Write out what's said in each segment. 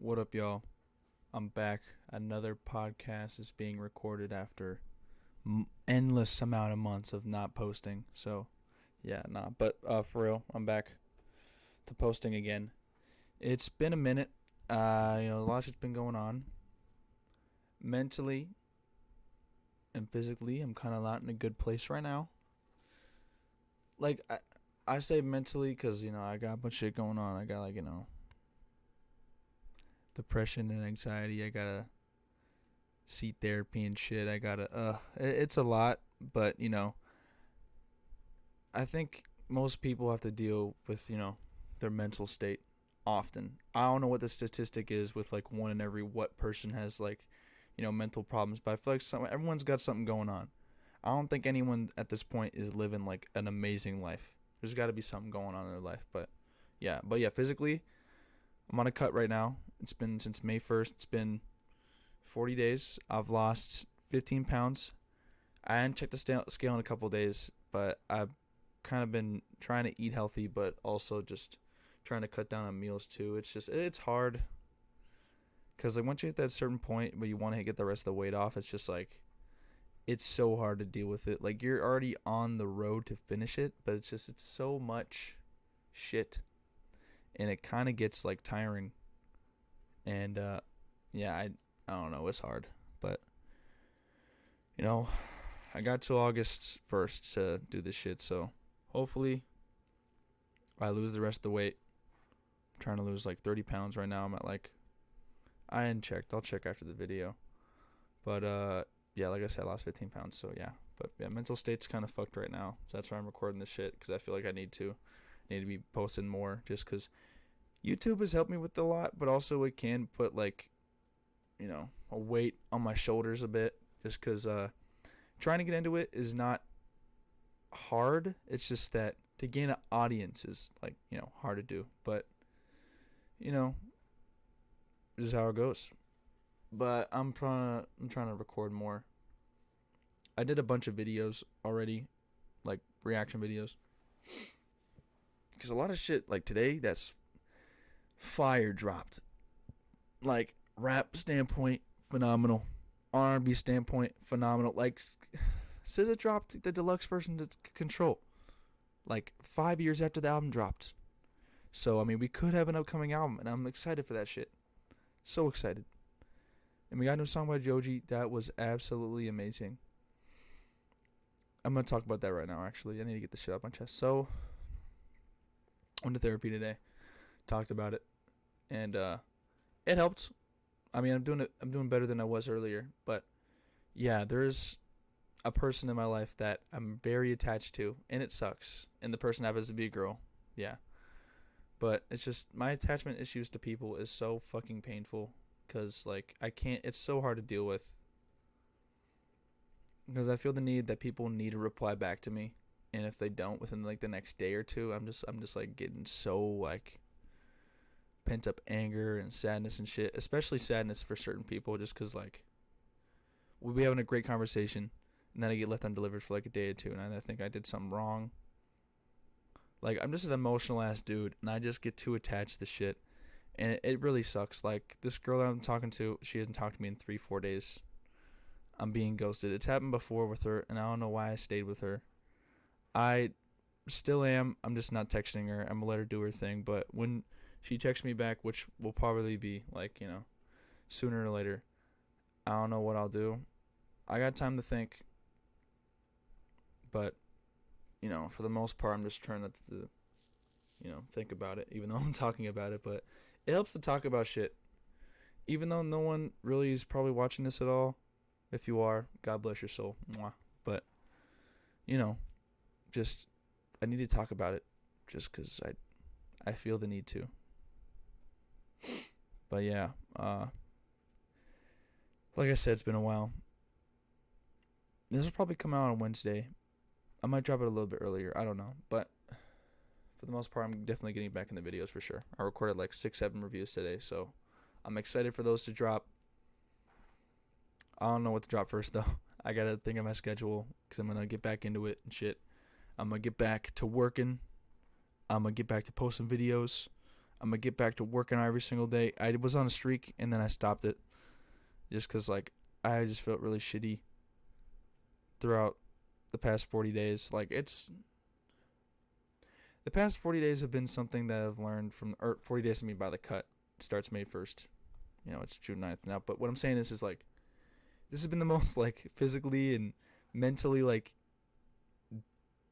What up, y'all? I'm back. Another podcast is being recorded after endless amount of months of not posting. So, yeah, nah. But for real, I'm back to posting again. It's been a minute. A lot has been going on. Mentally and physically, I'm kind of not in a good place right now. Like I say mentally because I got a bunch of shit going on. I got depression and anxiety. I gotta see therapy and shit. I gotta it's a lot, but I think most people have to deal with their mental state often. I don't know what the statistic is with like one in every what person has like mental problems, but I feel like everyone's got something going on. I don't think anyone at this point is living like an amazing life. There's got to be something going on in their life, but yeah, physically I'm on a cut right now. It's been since May 1st. It's been 40 days. I've lost 15 pounds. I hadn't checked the scale in a couple of days, but I've kind of been trying to eat healthy, but also just trying to cut down on meals too. It's hard because like once you hit that certain point where you want to get the rest of the weight off, it's just like it's so hard to deal with it. Like you're already on the road to finish it, but it's so much shit, and it kind of gets like tiring. And yeah, I don't know, it's hard, but you know, I got till August 1st to do this shit, so hopefully I lose the rest of the weight. I'm trying to lose like 30 pounds right now. I'm at like, I hadn't checked. I'll check after the video. But yeah, like I said, I lost 15 pounds, so yeah. But yeah, mental state's kind of fucked right now. So that's why I'm recording this shit, because I feel like I need to be posting more, just because YouTube has helped me with a lot, but also it can put like, a weight on my shoulders a bit, just because trying to get into it is not hard. It's just that to gain an audience is like hard to do. But this is how it goes. But I'm trying to record more. I did a bunch of videos already, like reaction videos, because a lot of shit like today that's fire dropped. Like rap standpoint, phenomenal. R&B standpoint, phenomenal. Like SZA dropped the deluxe version to Control, like 5 years after the album dropped. So I mean, we could have an upcoming album, and I'm excited for that shit. So excited. And we got a new song by Joji that was absolutely amazing. I'm gonna talk about that right now. Actually, I need to get the shit off my chest. So, went to therapy today. Talked about it, and it helped. I mean, I'm doing better than I was earlier. But yeah, there's a person in my life that I'm very attached to, and it sucks. And the person happens to be a girl. Yeah, but it's just my attachment issues to people is so fucking painful, because like I can't. It's so hard to deal with, because I feel the need that people need to reply back to me, and if they don't within like the next day or two, I'm just like getting so like pent up anger and sadness and shit, especially sadness for certain people, just because like we'll be having a great conversation, and then I get left undelivered for like a day or two, and I think I did something wrong. Like I'm just an emotional ass dude, and I just get too attached to shit, and it really sucks. Like this girl that I'm talking to, she hasn't talked to me in 3-4 days. I'm being ghosted. It's happened before with her, and I don't know why I stayed with her. I still am. I'm just not texting her. I'm gonna let her do her thing. But when she texts me back, which will probably be like sooner or later, I don't know what I'll do. I got time to think, but for the most part, I'm just trying not to think about it, even though I'm talking about it. But it helps to talk about shit, even though no one really is probably watching this at all. If you are, God bless your soul. Mwah. But just I need to talk about it, just because I feel the need to. But yeah, like I said, it's been a while. This will probably come out on Wednesday. I might drop it a little bit earlier. I don't know, but for the most part, I'm definitely getting back in the videos for sure. I recorded like 6-7 reviews today, so I'm excited for those to drop. I don't know what to drop first though. I gotta think of my schedule, because I'm gonna get back into it and shit. I'm gonna get back to working. I'm gonna get back to posting videos. I'm gonna get back to working out every single day. I was on a streak and then I stopped it, just cause like I just felt really shitty throughout the past 40 days. Like the past 40 days have been something that I've learned from, or 40 days to me by the cut. It starts May 1st. It's June 9th now. But what I'm saying is like, this has been the most like physically and mentally like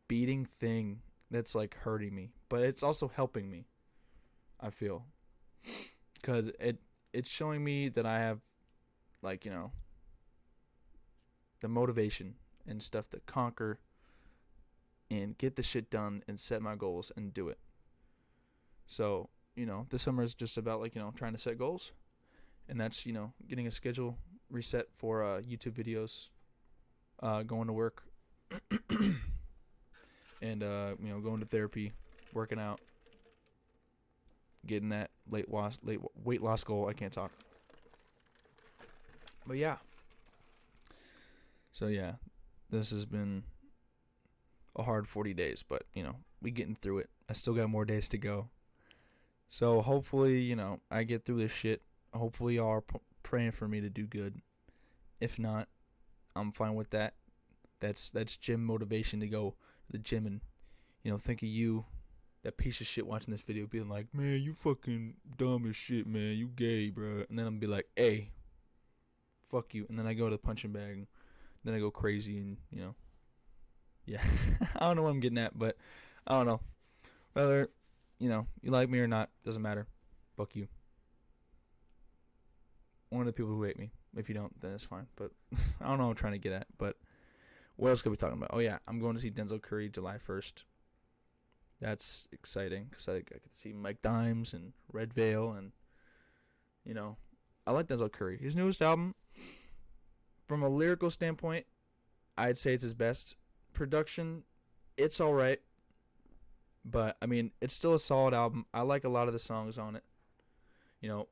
beating thing that's like hurting me. But it's also helping me, I feel. Because it's showing me that I have like, the motivation and stuff to conquer and get the shit done and set my goals and do it. So, this summer is just about like, trying to set goals. And that's, getting a schedule reset for YouTube videos, going to work, and, going to therapy, working out, getting that weight loss goal. I can't talk. But yeah. So yeah, this has been a hard 40 days, but we getting through it. I still got more days to go. So hopefully, I get through this shit. Hopefully y'all are praying for me to do good. If not, I'm fine with that. That's gym motivation to go to the gym and, think of you, that piece of shit watching this video, being like, man, you fucking dumb as shit, man. You gay, bro. And then I'm be like, hey, fuck you. And then I go to the punching bag and then I go crazy and, yeah. I don't know what I'm getting at, but I don't know. Whether, you like me or not, doesn't matter. Fuck you. One of the people who hate me. If you don't, then it's fine. But I don't know what I'm trying to get at. But what else could we be talking about? Oh, yeah. I'm going to see Denzel Curry July 1st. That's exciting because I get to see Mike Dimes and Red Veil. And, I like Denzel Curry. His newest album, from a lyrical standpoint, I'd say it's his best. Production, it's all right. But, I mean, it's still a solid album. I like a lot of the songs on it. Melt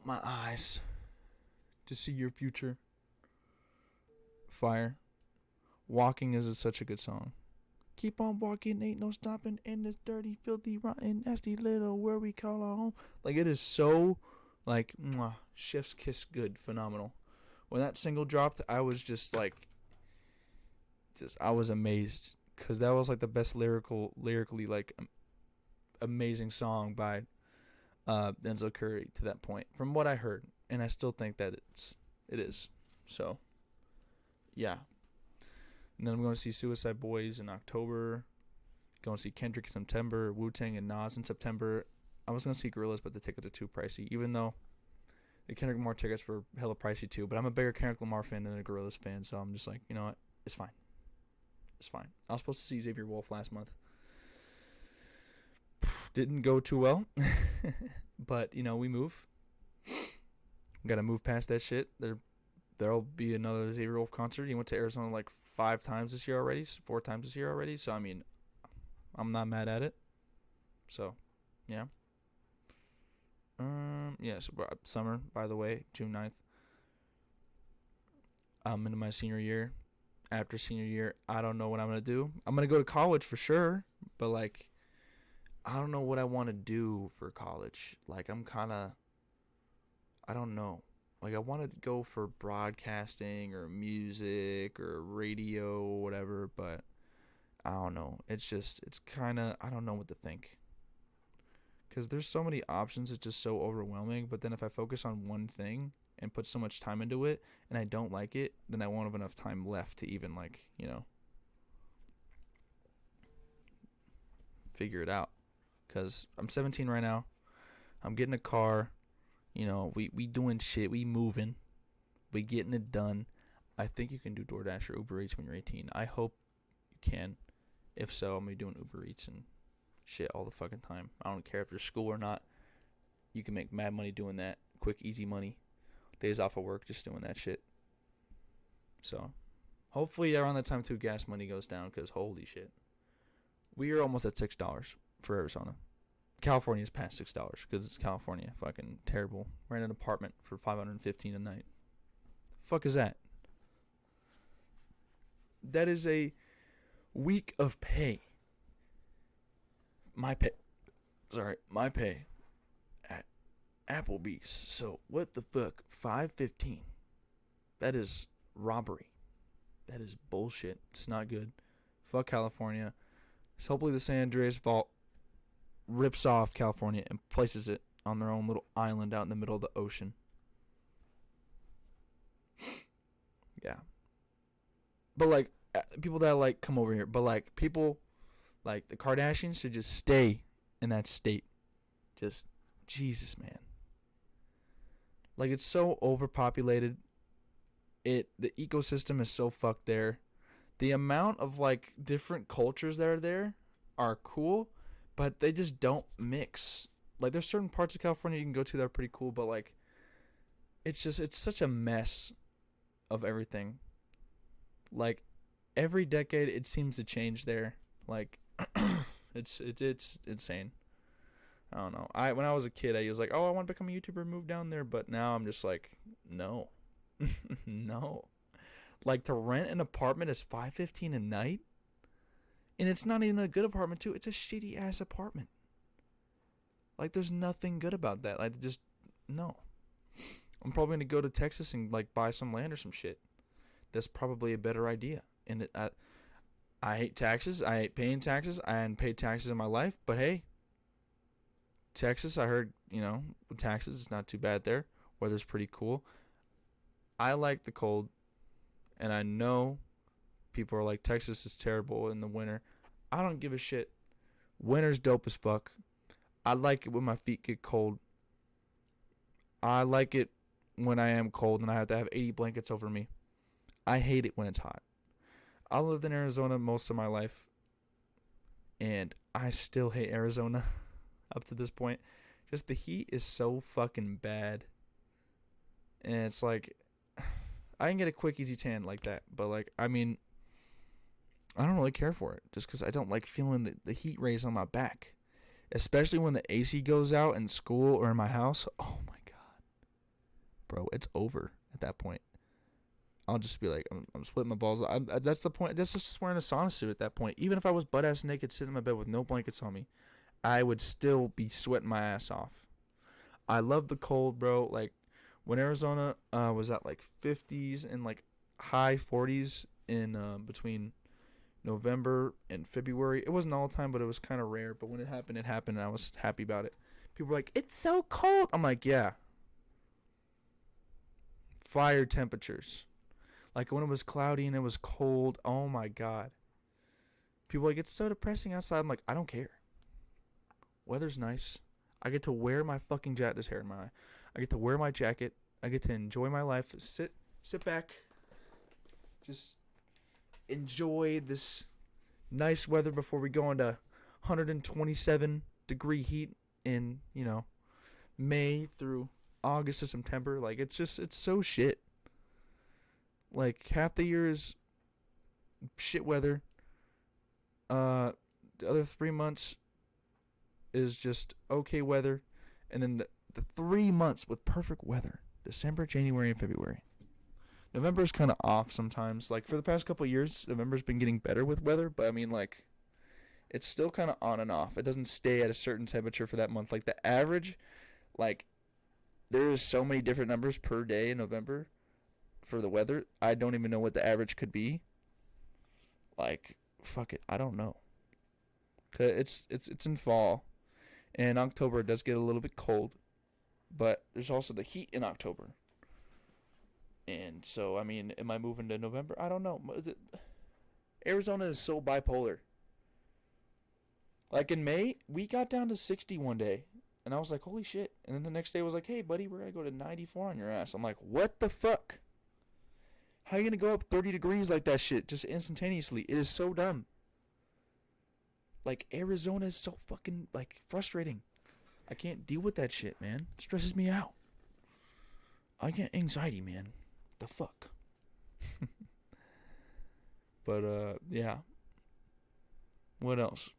My Eyes to See Your Future. Fire. Walking is such a good song. Keep on walking, ain't no stopping in this dirty, filthy, rotten, nasty little where we call our home. Like, it is so, like, mwah, chef's kiss good, phenomenal. When that single dropped, I was just, like, I was amazed. Because that was, like, the best lyrically, like, amazing song by Denzel Curry to that point, from what I heard. And I still think that it is. So, yeah. And then I'm going to see Suicide Boys in October. Going to see Kendrick in September. Wu-Tang and Nas in September. I was going to see Gorillaz, but the tickets are too pricey. Even though the Kendrick Lamar tickets were hella pricey too. But I'm a bigger Kendrick Lamar fan than a Gorillaz fan. So I'm just like, you know what? It's fine. It's fine. I was supposed to see Xavier Wolf last month. Didn't go too well. But, we move. We got to move past that shit. There'll be another Xavier Wolf concert. He went to Arizona like 4 times this year already. So, I mean, I'm not mad at it. So, yeah. So summer, by the way, June 9th. I'm into my senior year. After senior year, I don't know what I'm going to do. I'm going to go to college for sure. But, like, I don't know what I want to do for college. Like, I don't know. Like, I want to go for broadcasting or music or radio or whatever, but I don't know. It's kind of, I don't know what to think. Because there's so many options, it's just so overwhelming. But then if I focus on one thing and put so much time into it and I don't like it, then I won't have enough time left to even, like, figure it out. Because I'm 17 right now. I'm getting a car. We doing shit. We moving. We getting it done. I think you can do DoorDash or Uber Eats when you're 18. I hope you can. If so, I'm going to be doing Uber Eats and shit all the fucking time. I don't care if there's school or not. You can make mad money doing that. Quick, easy money. Days off of work just doing that shit. So, hopefully around that time too, gas money goes down because holy shit. We are almost at $6 for Arizona. California's past $6 because it's California. Fucking terrible. We're in an apartment for $515 a night. Fuck is that? That is a week of pay. My pay Applebee's. So what the fuck? 515. That is robbery. That is bullshit. It's not good. Fuck California. So hopefully the San Andreas Fault rips off California and places it on their own little island out in the middle of the ocean. Yeah. But like people that like come over here, but like people like the Kardashians should just stay in that state. Just Jesus, man. Like it's so overpopulated. The ecosystem is so fucked there. The amount of like different cultures that are there are cool, but they just don't mix. Like there's certain parts of California you can go to that are pretty cool, but like it's such a mess of everything. Like every decade it seems to change there. Like it's insane. I don't know. When I was a kid I was like, "Oh, I want to become a YouTuber, move down there," but now I'm just like, "No." No. Like to rent an apartment is $515 a night? And it's not even a good apartment too. It's a shitty ass apartment. Like there's nothing good about that. Like just no. I'm probably gonna go to Texas and like buy some land or some shit. That's probably a better idea. And I hate taxes. I hate paying taxes. I hadn't paid taxes in my life, but hey, Texas, I heard, with taxes, it's not too bad there. Weather's pretty cool. I like the cold, and I know people are like, Texas is terrible in the winter. I don't give a shit. Winter's dope as fuck. I like it when my feet get cold. I like it when I am cold and I have to have 80 blankets over me. I hate it when it's hot. I lived in Arizona most of my life, and I still hate Arizona up to this point. Just the heat is so fucking bad. And it's like, I can get a quick, easy tan like that. But, like, I mean, I don't really care for it. Just because I don't like feeling the heat rays on my back. Especially when the AC goes out in school or in my house. Oh, my God. Bro, it's over at that point. I'll just be like, I'm sweating my balls. That's the point. That's just wearing a sauna suit at that point. Even if I was butt-ass naked sitting in my bed with no blankets on me, I would still be sweating my ass off. I love the cold, bro. Like, when Arizona was at like 50s and like high 40s in between November and February. It wasn't all the time, but it was kind of rare. But when it happened, and I was happy about it. People were like, it's so cold. I'm like, yeah. Fire temperatures. Like when it was cloudy and it was cold. Oh my God. People are like, it's so depressing outside. I'm like, I don't care. Weather's nice. I get to wear my fucking jacket. There's hair in my eye. I get to wear my jacket. I get to enjoy my life. Sit back. Just enjoy this nice weather before we go into 127 degree heat in, May through August to September. Like, it's so shit. Like, half the year is shit weather. The other 3 months is just okay weather. And then the 3 months with perfect weather. December, January, and February. November's kind of off sometimes. Like, for the past couple of years, November's been getting better with weather. But, I mean, like, it's still kind of on and off. It doesn't stay at a certain temperature for that month. Like, the average, like, there is so many different numbers per day in November for the weather. I don't even know what the average could be. Like, fuck it. I don't know. 'Cause it's in fall. And October it does get a little bit cold. But there's also the heat in October. And so, I mean, am I moving to November? I don't know. Arizona is so bipolar. Like in May, we got down to 60 one day. And I was like, holy shit. And then the next day was like, hey, buddy, we're going to go to 94 on your ass. I'm like, what the fuck? How are you going to go up 30 degrees like that shit just instantaneously? It is so dumb. Like, Arizona is so fucking, like, frustrating. I can't deal with that shit, man. It stresses me out. I get anxiety, man. The fuck? But, yeah. What else?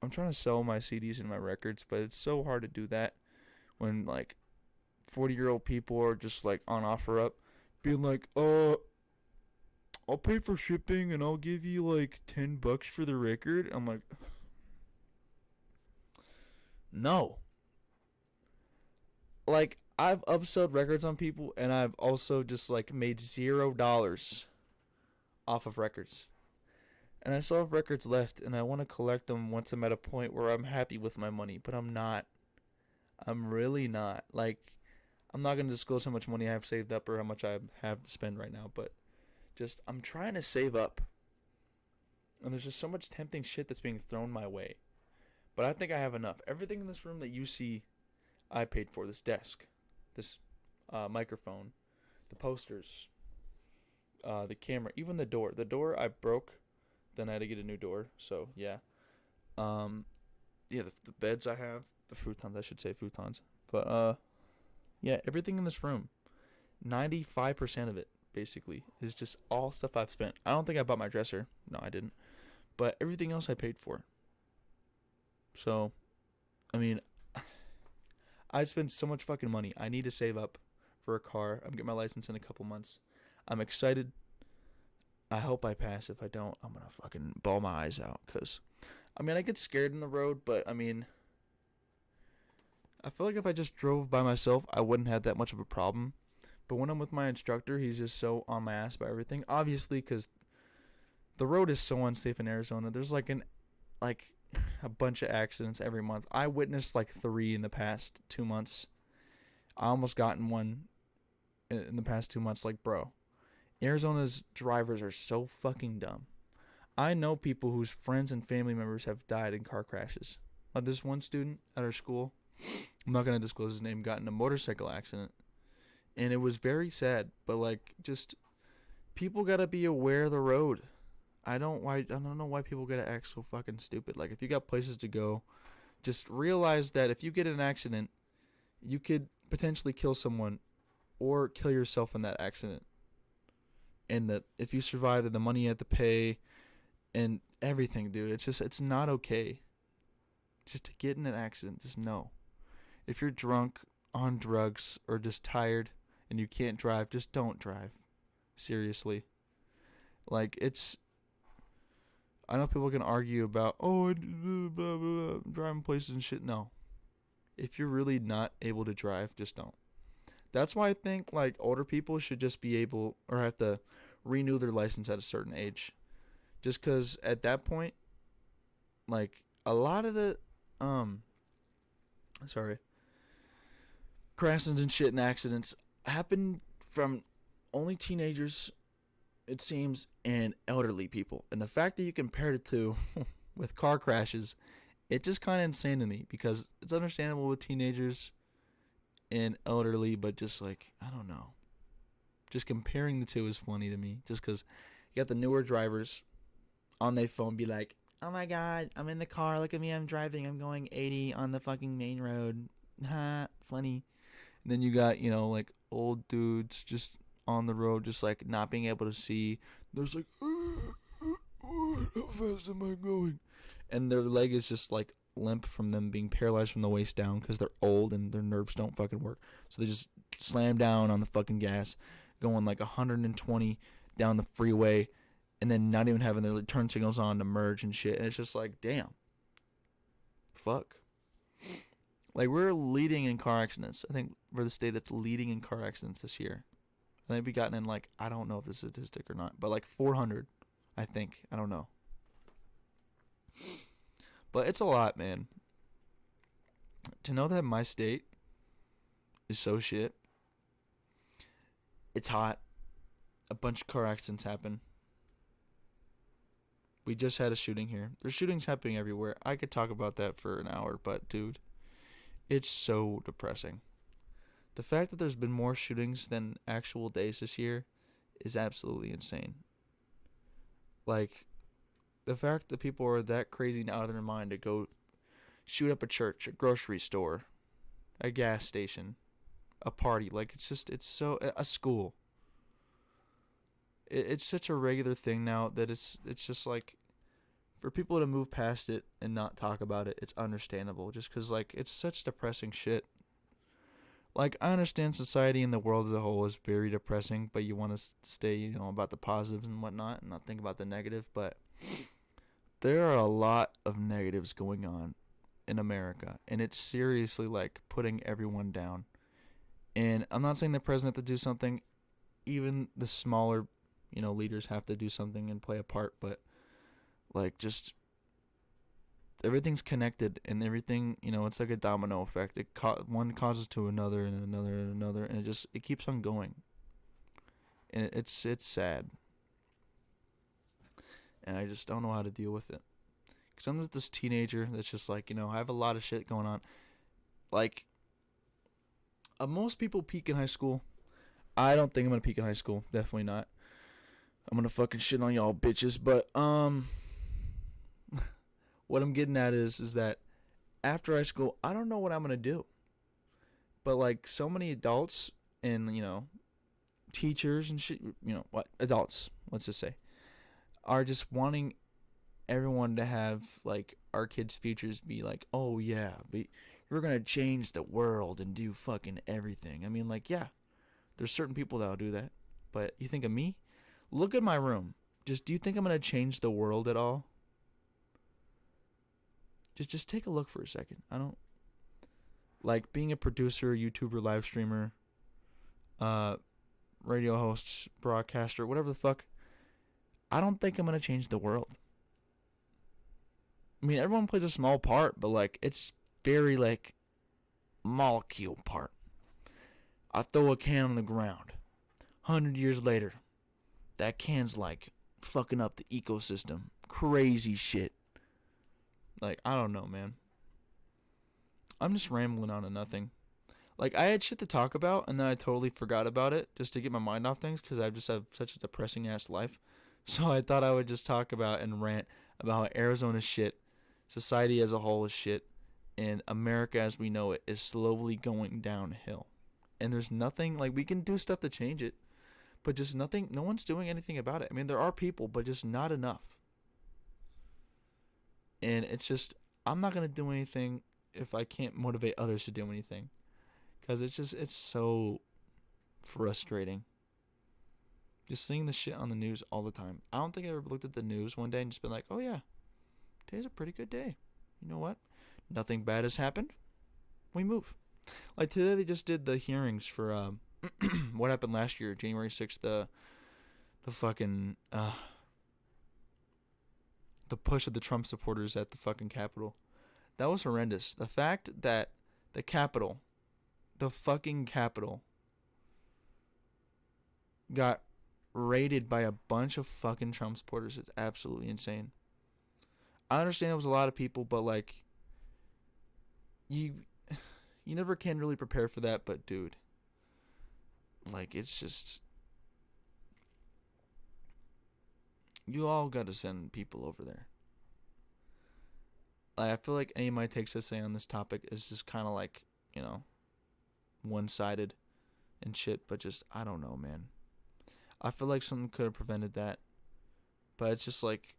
I'm trying to sell my CDs and my records, but it's so hard to do that when, like, 40-year-old people are just, like, on OfferUp being like, I'll pay for shipping and I'll give you, like, $10 for the record. I'm like, no. like I've upsold records on people, and I've also just like made $0 off of records. And I still have records left, and I want to collect them once I'm at a point where I'm happy with my money, but I'm not. I'm really not. Like, I'm not going to disclose how much money I have saved up or how much I have to spend right now, but just, I'm trying to save up. And there's just so much tempting shit that's being thrown my way. But I think I have enough. Everything in this room that you see, I paid for. This desk, this microphone, the posters, the camera, even the door. The door I broke, then I had to get a new door. So, yeah. Yeah, the beds I have, the futons, I should say futons. But, yeah, everything in this room, 95% of it, basically, is just all stuff I've spent. I don't think I bought my dresser. No, I didn't. But everything else I paid for. So, I mean, I spend so much fucking money. I need to save up for a car. I'm getting my license in a couple months. I'm excited. I hope I pass. If I don't, I'm going to fucking bawl my eyes out. Because, I mean, I get scared in the road, but, I mean, I feel like if I just drove by myself, I wouldn't have that much of a problem. But when I'm with my instructor, he's just so on my ass by everything. Obviously, because the road is so unsafe in Arizona. There's like a bunch of accidents every month. I witnessed like 3 in the past 2 months. I almost got in one in the past 2 months. Like, bro, Arizona's drivers are so fucking dumb. I know people whose friends and family members have died in car crashes. Like this one student at our school, I'm not going to disclose his name, got in a motorcycle accident. And it was very sad. But, like, just people got to be aware of the road. I don't know why people gotta act so fucking stupid. Like, if you got places to go, just realize that if you get in an accident, you could potentially kill someone or kill yourself in that accident. And that if you survive, then the money you have to pay and everything, dude. It's not okay. Just to get in an accident, just know. If you're drunk, on drugs, or just tired and you can't drive, just don't drive. Seriously. Like, I know people can argue about, oh, blah, blah, blah, driving places and shit. No. If you're really not able to drive, just don't. That's why I think, like, older people should just be able, or have to renew their license at a certain age. Just because at that point, like, a lot of the, crashes and shit and accidents happen from only teenagers, it seems, and elderly people. And the fact that you compared it to with car crashes, it's just kind of insane to me because it's understandable with teenagers and elderly, but just like, I don't know. Just comparing the two is funny to me just because you got the newer drivers on their phone be like, oh my god, I'm in the car, look at me, I'm driving, I'm going 80 on the fucking main road. Ha, funny. And then you got, like old dudes just on the road, just like not being able to see. There's like, how fast am I going? And their leg is just like limp from them being paralyzed from the waist down because they're old and their nerves don't fucking work. So they just slam down on the fucking gas, going like 120 down the freeway, and then not even having their turn signals on to merge and shit. And it's just like, damn. Fuck. Like, we're leading in car accidents. I think we're the state that's leading in car accidents this year. I think we've gotten in, like, I don't know if this is a statistic or not, but like 400, I think. I don't know. But it's a lot, man. To know that my state is so shit. It's hot. A bunch of car accidents happen. We just had a shooting here. There's shootings happening everywhere. I could talk about that for an hour, but dude, it's so depressing. The fact that there's been more shootings than actual days this year is absolutely insane. Like, the fact that people are that crazy and out of their mind to go shoot up a church, a grocery store, a gas station, a party, like, it's so, a school. It's such a regular thing now that it's just like, for people to move past it and not talk about it, it's understandable. Just because, like, it's such depressing shit. Like, I understand society and the world as a whole is very depressing, but you want to stay, about the positives and whatnot and not think about the negative. But there are a lot of negatives going on in America, and it's seriously, like, putting everyone down. And I'm not saying the president have to do something. Even the smaller, leaders have to do something and play a part. But like, just everything's connected, and everything, it's like a domino effect. One causes to another and another and another, and it keeps on going. And it's sad, and I just don't know how to deal with it. Because I'm just this teenager that's just like, I have a lot of shit going on. Like, most people peak in high school. I don't think I'm gonna peak in high school. Definitely not. I'm gonna fucking shit on y'all bitches. But what I'm getting at is that after high school, I don't know what I'm gonna do. But like, so many adults and teachers and shit, what adults, let's just say, are just wanting everyone to have like our kids' futures be like, oh yeah, we're gonna change the world and do fucking everything. I mean, like, yeah, there's certain people that'll do that, but you think of me? Look at my room. Just, do you think I'm gonna change the world at all? Just take a look for a second. I don't like being a producer, YouTuber, live streamer, radio host, broadcaster, whatever the fuck. I don't think I'm gonna change the world. I mean, everyone plays a small part, but like, it's very like molecule part. I throw a can on the ground. 100 years later, that can's like fucking up the ecosystem. Crazy shit. Like, I don't know, man. I'm just rambling on to nothing. Like, I had shit to talk about, and then I totally forgot about it just to get my mind off things, because I just have such a depressing ass life. So I thought I would just talk about and rant about how Arizona's shit, society as a whole is shit, and America as we know it is slowly going downhill. And there's nothing, like, we can do stuff to change it, but just nothing, no one's doing anything about it. I mean, there are people, but just not enough. And it's just, I'm not going to do anything if I can't motivate others to do anything. Because it's so frustrating. Just seeing the shit on the news all the time. I don't think I ever looked at the news one day and just been like, oh yeah, today's a pretty good day. You know what? Nothing bad has happened. We move. Like, today they just did the hearings for what happened last year, January 6th, the fucking the push of the Trump supporters at the fucking Capitol. That was horrendous. The fact that the Capitol, the fucking Capitol, got raided by a bunch of fucking Trump supporters is absolutely insane. I understand it was a lot of people, but like, you never can really prepare for that. But dude, like, it's just, you all got to send people over there. Like, I feel like any of my takes to say on this topic is just kind of like, one-sided and shit. But just, I don't know, man. I feel like something could have prevented that. But it's just like,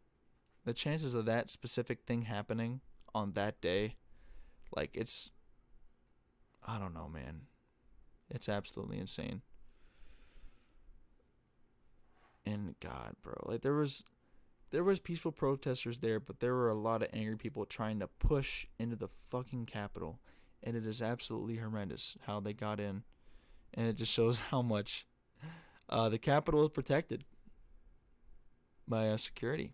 the chances of that specific thing happening on that day, like, it's, I don't know, man. It's absolutely insane. And God, bro, like, there was peaceful protesters there, but there were a lot of angry people trying to push into the fucking Capitol, and it is absolutely horrendous how they got in, and it just shows how much the Capitol is protected by security.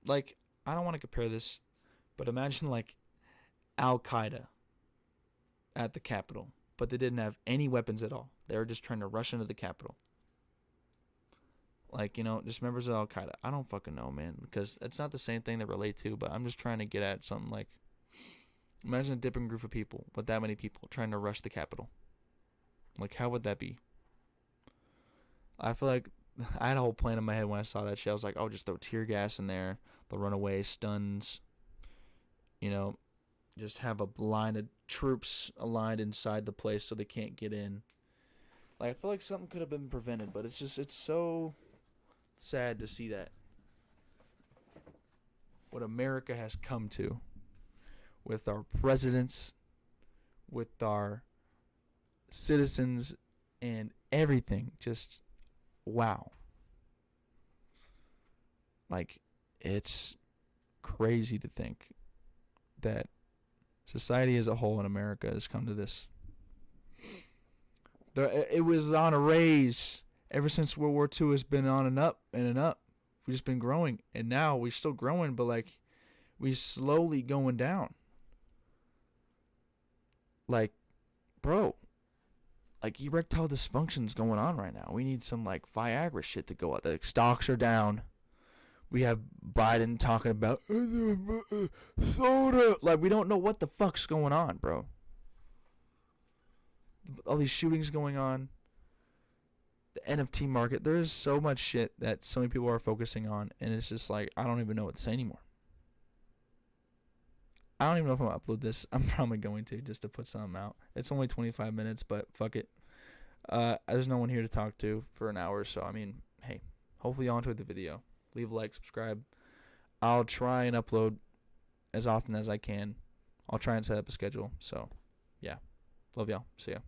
Like, I don't want to compare this, but imagine like Al Qaeda at the Capitol, but they didn't have any weapons at all. They were just trying to rush into the Capitol. Like, just members of Al Qaeda. I don't fucking know, man, because it's not the same thing they relate to, but I'm just trying to get at something like, imagine a different group of people with that many people trying to rush the Capitol. Like, how would that be? I feel like I had a whole plan in my head when I saw that shit. I was like, oh, just throw tear gas in there. They'll run away, stuns. Just have a line of troops aligned inside the place so they can't get in. Like, I feel like something could have been prevented, but it's so sad to see that. What America has come to with our presidents, with our citizens, and everything. Just, wow. Like, it's crazy to think that Society as a whole in America has come to this. It was on a raise ever since World War II. Has been on and up and an up. We've just been growing, and now we're still growing, but like we slowly going down. Like, bro, like erectile dysfunction's going on right now. We need some like Viagra shit to go out. The stocks are down. We have Biden talking about soda. Like, we don't know what the fuck's going on, bro. All these shootings going on. The NFT market. There is so much shit that so many people are focusing on, and it's just like, I don't even know what to say anymore. I don't even know if I'm going to upload this. I'm probably going to, just to put something out. It's only 25 minutes, but fuck it. There's no one here to talk to for an hour, so I mean, hey, hopefully y'all enjoyed the video. Leave a like, subscribe. I'll try and upload as often as I can. I'll try and set up a schedule. So, yeah. Love y'all. See ya.